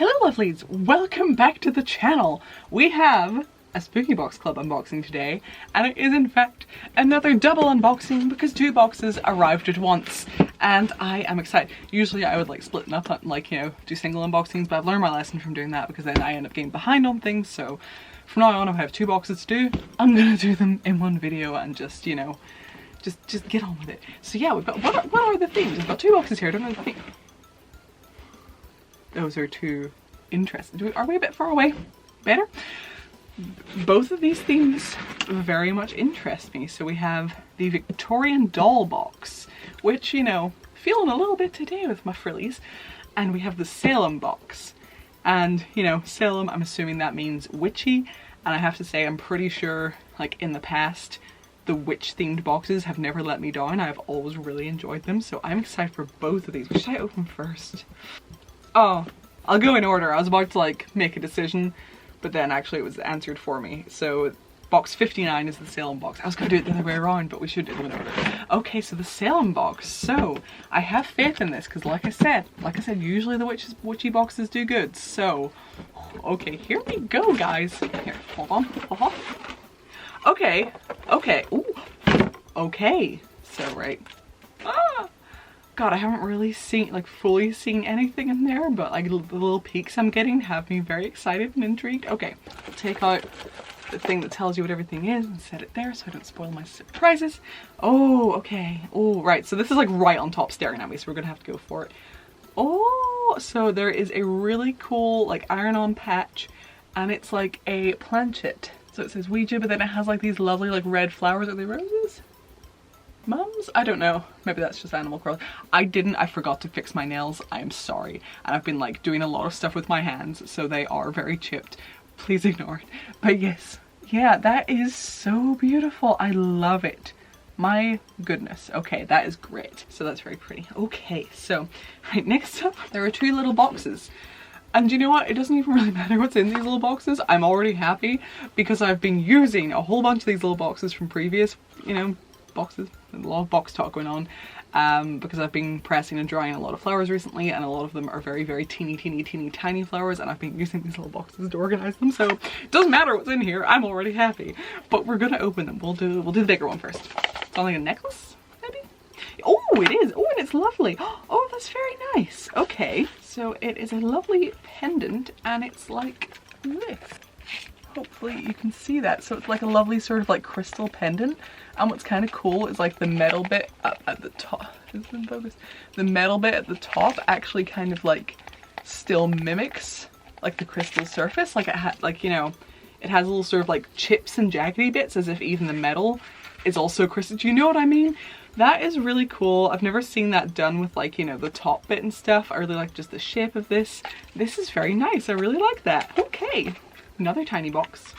Hello lovelies, welcome back to the channel. We have a Spooky Box Club unboxing today, and it is in fact another double unboxing because two boxes arrived at once and I am excited. Usually I would like split them up and like, you know, do single unboxings, but I've learned my lesson from doing that because then I end up getting behind on things. So from now on, if I have two boxes to do, I'm gonna do them in one video and just, you know, just get on with it. So yeah, we've got, what are the themes? We've got two boxes here, I don't know the theme. Those are too interesting. Are we a bit far away? Better? Both of these themes very much interest me. So we have the Victorian Doll box, which, you know, feeling a little bit today with my frillies. And we have the Salem box. And, you know, Salem, I'm assuming that means witchy. And I have to say, I'm pretty sure, like, in the past, the witch-themed boxes have never let me down. I've always really enjoyed them. So I'm excited for both of these. Which should I open first? Oh, I'll go in order. I was about to like make a decision, but then actually it was answered for me. So box 59 is the Salem box. I was gonna do it the other way around, but we should do them in order. Okay, so the Salem box. So I have faith in this because like I said, usually the witchy boxes do good. So, okay, here we go, guys. Here, hold on. Okay, ooh, okay. So right. God, I haven't really seen, like, fully seen anything in there, but like the little peeks I'm getting have me very excited and intrigued. Okay, I'll take out the thing that tells you what everything is and set it there so I don't spoil my surprises. Oh, okay. Oh, right. So this is like right on top staring at me, so we're gonna have to go for it. Oh, so there is a really cool like iron-on patch, and it's like a planchette. So it says Ouija, but then it has like these lovely like red flowers. Are they roses? Mums? I don't know. Maybe that's just animal cruelty. I forgot to fix my nails. I am sorry. And I've been like doing a lot of stuff with my hands, so they are very chipped. Please ignore it. But yes, yeah, that is so beautiful. I love it. My goodness. Okay, that is great. So that's very pretty. Okay, so right next up, there are two little boxes. And you know what? It doesn't even really matter what's in these little boxes. I'm already happy because I've been using a whole bunch of these little boxes from previous, you know, boxes. A lot of box talk going on because I've been pressing and drying a lot of flowers recently, and a lot of them are very, very teeny tiny flowers, and I've been using these little boxes to organize them. So it doesn't matter what's in here. I'm already happy. But we're gonna open them. We'll do the bigger one first. It's like a necklace, maybe? Oh, it is. Oh, and it's lovely. Oh, that's very nice. Okay, so it is a lovely pendant, and it's like this. Hopefully you can see that. So it's like a lovely sort of like crystal pendant. And what's kind of cool is like the metal bit up at the top. Is it in focus? The metal bit at the top actually kind of like still mimics like the crystal surface. Like it had like, you know, it has little sort of like chips and jaggedy bits as if even the metal is also crystal. Do you know what I mean? That is really cool. I've never seen that done with like, you know, the top bit and stuff. I really like just the shape of this. This is very nice. I really like that. Okay. Another tiny box.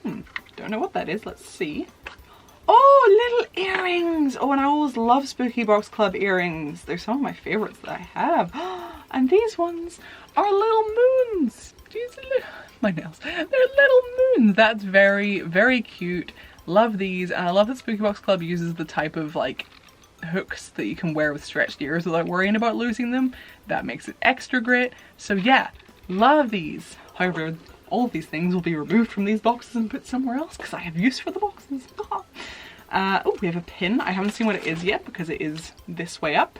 Don't know what that is. Let's see. Oh, little earrings. Oh, and I always love Spooky Box Club earrings. They're some of my favorites that I have. And these ones are little moons. Jeez, my nails. They're little moons. That's very, very cute. Love these. And I love that Spooky Box Club uses the type of like hooks that you can wear with stretched ears without worrying about losing them. That makes it extra great. So yeah, love these. However, all of these things will be removed from these boxes and put somewhere else because I have use for the boxes. Oh, we have a pin. I haven't seen what it is yet because it is this way up.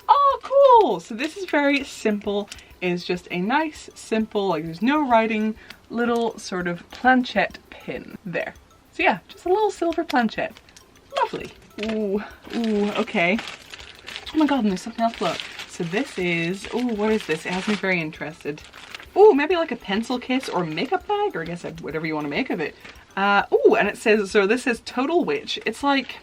Oh, cool! So this is very simple. It's just a nice, simple, like there's no writing, little sort of planchette pin there. So yeah, just a little silver planchette. Lovely. Ooh, okay. Oh my god, and there's something else, look. So this is, oh, what is this? It has me very interested. Oh, maybe like a pencil case or makeup bag, or I guess whatever you want to make of it. Oh, and it says, so this says Total Witch. It's like,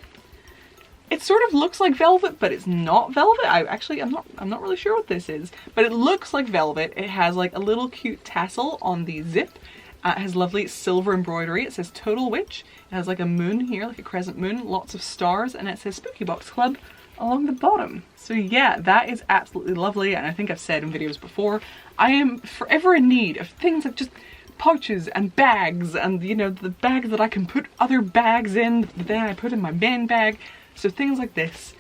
it sort of looks like velvet, but it's not velvet. I'm not really sure what this is, but it looks like velvet. It has like a little cute tassel on the zip. It has lovely silver embroidery. It says Total Witch. It has like a moon here, like a crescent moon, lots of stars, and it says Spooky Box Club along the bottom. So yeah, that is absolutely lovely, and I think I've said in videos before, I am forever in need of things like just pouches and bags, and you know, the bags that I can put other bags in that then I put in my main bag. So things like this.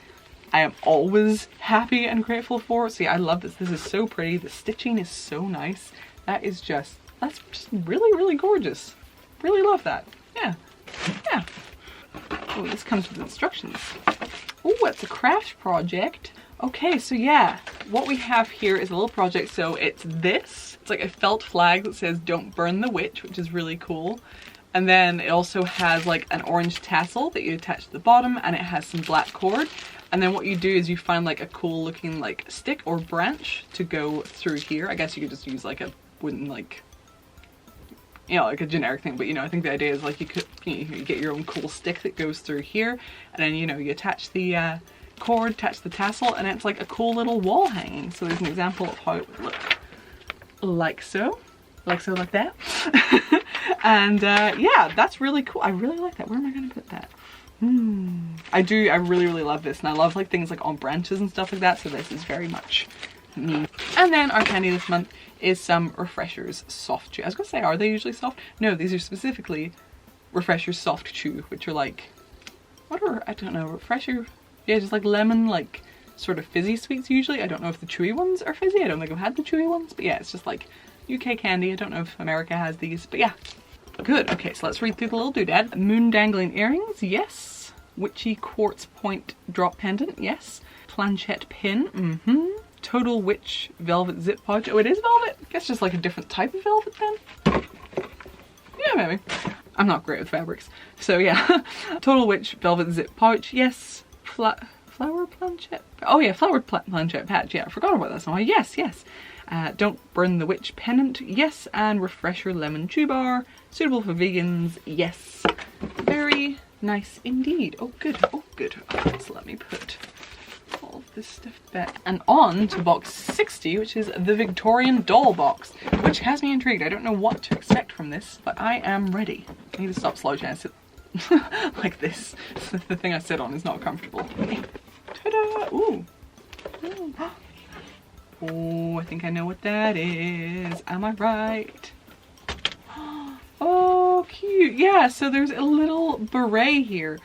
I am always happy and grateful for. See, I love this. This is so pretty. The stitching is so nice. That's just really, really gorgeous. Really love that. Yeah. Yeah. Oh, this comes with instructions. Oh, it's a craft project. Okay, so yeah, what we have here is a little project. So it's this. It's like a felt flag that says "Don't burn the witch," which is really cool. And then it also has like an orange tassel that you attach to the bottom, and it has some black cord. And then what you do is you find like a cool looking like stick or branch to go through here. I guess you could just use like a wooden like, you know, like a generic thing, but you know, I think the idea is like you get your own cool stick that goes through here, and then you know, you attach the cord, attach the tassel, and it's like a cool little wall hanging. So there's an example of how it would look. Like so. Like so, like that. And yeah, that's really cool. I really like that. Where am I gonna put that? I really, really love this, and I love like things like on branches and stuff like that, so this is very much me. And then our candy this month is some Refreshers Soft Chew. I was gonna say, are they usually soft? No, these are specifically Refreshers Soft Chew, which are like, what are, I don't know, Refresher, yeah, just like lemon, like sort of fizzy sweets usually. I don't know if the chewy ones are fizzy. I don't think I've had the chewy ones, but yeah, it's just like UK candy. I don't know if America has these, but yeah. Good. Okay, so let's read through the little doodad. Moon dangling earrings, yes. Witchy quartz point drop pendant, yes. Planchette pin, Total witch velvet zip pouch. Oh, it is velvet? I guess just like a different type of velvet then. Yeah, maybe. I'm not great with fabrics. So yeah. Total witch velvet zip pouch, yes. Flower planchette. Oh yeah, flower planchette patch. Yeah, I forgot about that somehow. Yes, yes. Don't burn the witch pendant, yes. And Refresher lemon chew bar, suitable for vegans, yes. Very nice indeed. Oh good, oh good. Okay, so let me put all of this stuff back. And on to box 60, which is the Victorian Doll box, which has me intrigued. I don't know what to expect from this, but I am ready. I need to stop slouching. I sit like this. The thing I sit on is not comfortable. Ta-da! Ooh. Ooh. Oh, I think I know what that is. Am I right? Oh, cute. Yeah, so there's a little beret here.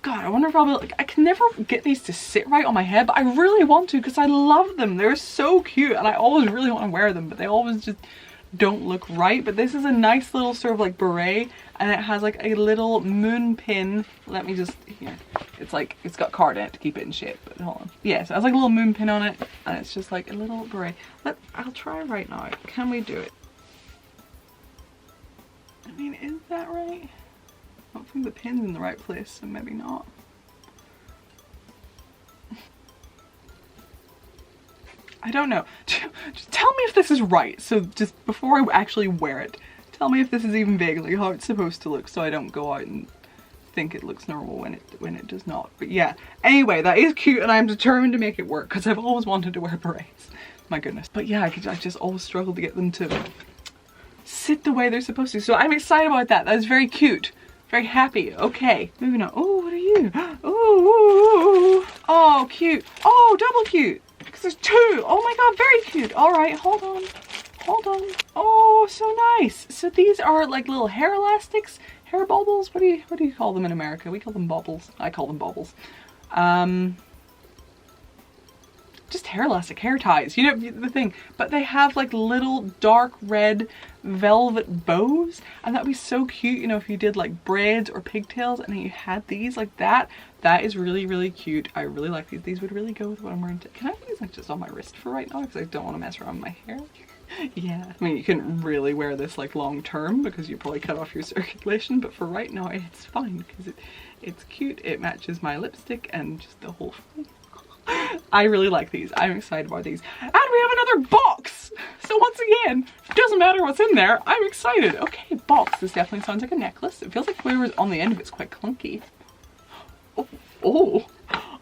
God, I wonder if I'll be like, I can never get these to sit right on my head, but I really want to because I love them. They're so cute and I always really want to wear them, but they always just don't look right. But this is a nice little sort of like beret, and it has like a little moon pin. Let me just, here. It's like, it's got card in it to keep it in shape, but hold on. Yeah, so it has like a little moon pin on it, and it's just like a little beret. I'll try right now. Can we do it? I mean, is that right? I don't think the pin's in the right place, so maybe not. I don't know. Just tell me if this is right. So just before I actually wear it, tell me if this is even vaguely how it's supposed to look, so I don't go out and think it looks normal when it does not. But yeah, anyway, that is cute, and I'm determined to make it work because I've always wanted to wear berets. My goodness. But yeah, I just always struggle to get them to sit the way they're supposed to. So I'm excited about that. That is very cute. Very happy. Okay, moving on. Oh, what are you? Oh, oh, cute. Oh, double cute. Because there's two. Oh my god, very cute. All right, hold on. Hold on. Oh, so nice. So these are like little hair elastics, hair baubles. What do you call them in America? We call them baubles. I call them baubles. Just hair elastic, hair ties, you know, the thing. But they have like little dark red velvet bows, and that'd be so cute, you know, if you did like braids or pigtails and then you had these like that. That is really, really cute. I really like these. These would really go with what I'm wearing. Can I put these like just on my wrist for right now, because I don't want to mess around with my hair? Yeah, I mean, you couldn't really wear this like long term because you probably cut off your circulation, but for right now it's fine because it's cute. It matches my lipstick and just the whole thing. I really like these. I'm excited about these. And we have another box! So once again, it doesn't matter what's in there, I'm excited. Okay, box. This definitely sounds like a necklace. It feels like whatever's on the end of it's quite clunky. Oh, oh.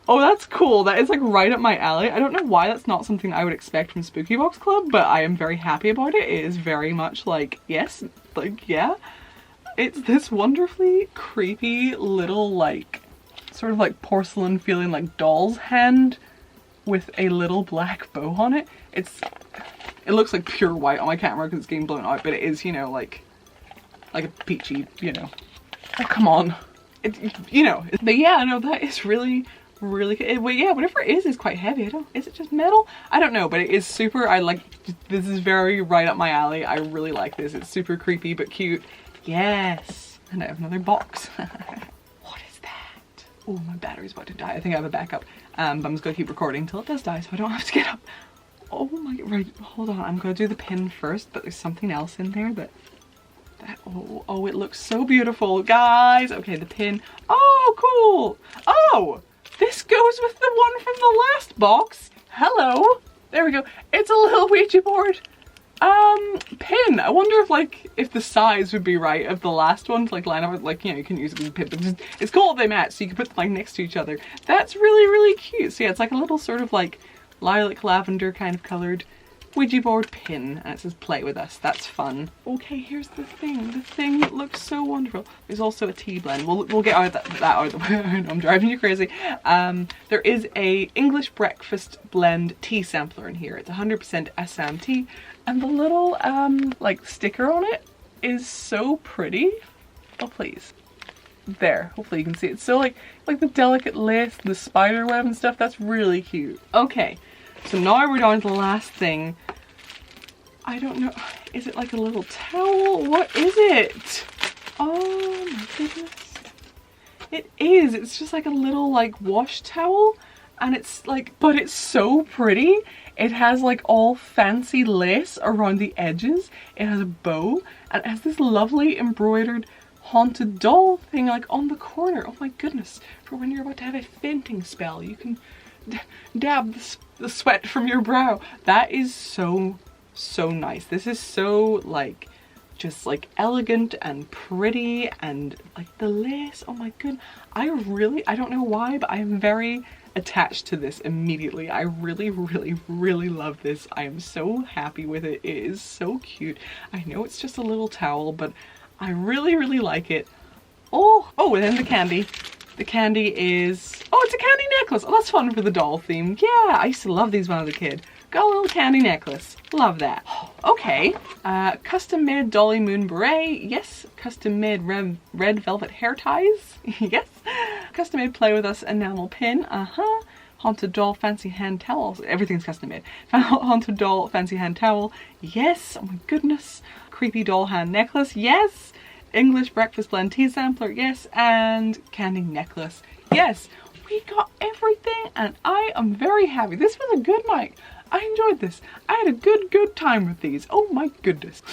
Oh, that's cool. That is like right up my alley. I don't know why that's not something I would expect from Spooky Box Club, but I am very happy about it. It is very much like, yes, like, yeah. It's this wonderfully creepy little like, sort of like porcelain feeling like doll's hand with a little black bow on it. It looks like pure white on my camera because it's getting blown out, but it is, you know, like a peachy, you know. Oh, come on. You know. But yeah, no, that is really, really good. Well, yeah, whatever it is quite heavy. Is it just metal? I don't know, but it is super, this is very right up my alley. I really like this. It's super creepy but cute. Yes. And I have another box. What is that? Oh, my battery's about to die. I think I have a backup. But I'm just gonna keep recording until it does die so I don't have to get up. Oh my, right, hold on. I'm gonna do the pin first, but there's something else in there that oh, it looks so beautiful, guys. Okay, the pin. Oh, cool. Oh, this goes with the one from the last box. Hello. There we go. It's a little Ouija board pin. I wonder if the size would be right of the last one to line up with, you can use it as a pin, but it's cool if they match, so you can put them next to each other. That's really, really cute. So yeah, it's like a little sort of lilac lavender kind of colored Ouija board pin, and it says play with us. That's fun. Okay, here's the thing. The thing that looks so wonderful. There's also a tea blend. We'll get out of that out of the way. I'm driving you crazy. There is a English breakfast blend tea sampler in here. It's 100% Assam tea, and the little sticker on it is so pretty. Oh please. There, hopefully you can see it. So like the delicate lace, the spider web and stuff, that's really cute. Okay. So now we're down to the last thing. I don't know. Is it like a little towel? What is it? Oh my goodness. It is. It's just like a little wash towel. And it's but it's so pretty. It has all fancy lace around the edges. It has a bow. And it has this lovely embroidered haunted doll thing on the corner. Oh my goodness. For when you're about to have a fainting spell, you can dab the sweat from your brow. That is so nice. This is so just elegant and pretty, and the lace. Oh my goodness. I don't know why, but I am very attached to this immediately. I really love this. I am so happy with it. It is so cute. I know it's just a little towel, but I really like it. Oh, and then the candy. The candy is, it's a candy necklace. Oh, that's fun for the doll theme. Yeah, I used to love these when I was a kid. Got a little candy necklace. Love that. Okay. Custom made dolly moon beret. Yes. Custom made red velvet hair ties. Yes. Custom made play with us enamel pin. Haunted doll fancy hand towel. Everything's custom made. Haunted doll fancy hand towel. Yes. Oh my goodness. Creepy doll hand necklace. Yes. English breakfast blend tea sampler, yes, and candy necklace, yes. We got everything and I am very happy. This was a good night. I enjoyed this. I had a good time with these. Oh my goodness.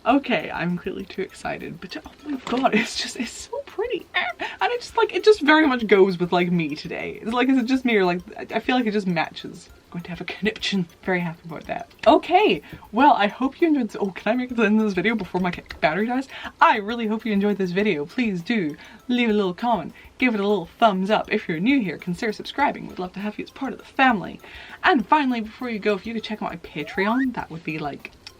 Okay, I'm clearly too excited, but oh my god, it's so pretty. And it just very much goes with me today. Is it just me, or I feel like it just matches. I'm going to have a conniption. Very happy about that. Okay, well, I hope you enjoyed this. Oh, can I make it to the end of this video before my battery dies? I really hope you enjoyed this video. Please do leave a little comment. Give it a little thumbs up. If you're new here, consider subscribing. We'd love to have you as part of the family. And finally, before you go, if you could check out my Patreon, that would be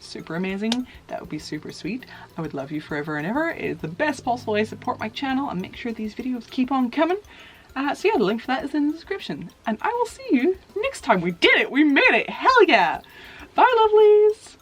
super amazing. That would be super sweet. I would love you forever and ever. It is the best possible way to support my channel and make sure these videos keep on coming. So yeah, the link for that is in the description. And I will see you next time. We did it! We made it! Hell yeah! Bye, lovelies!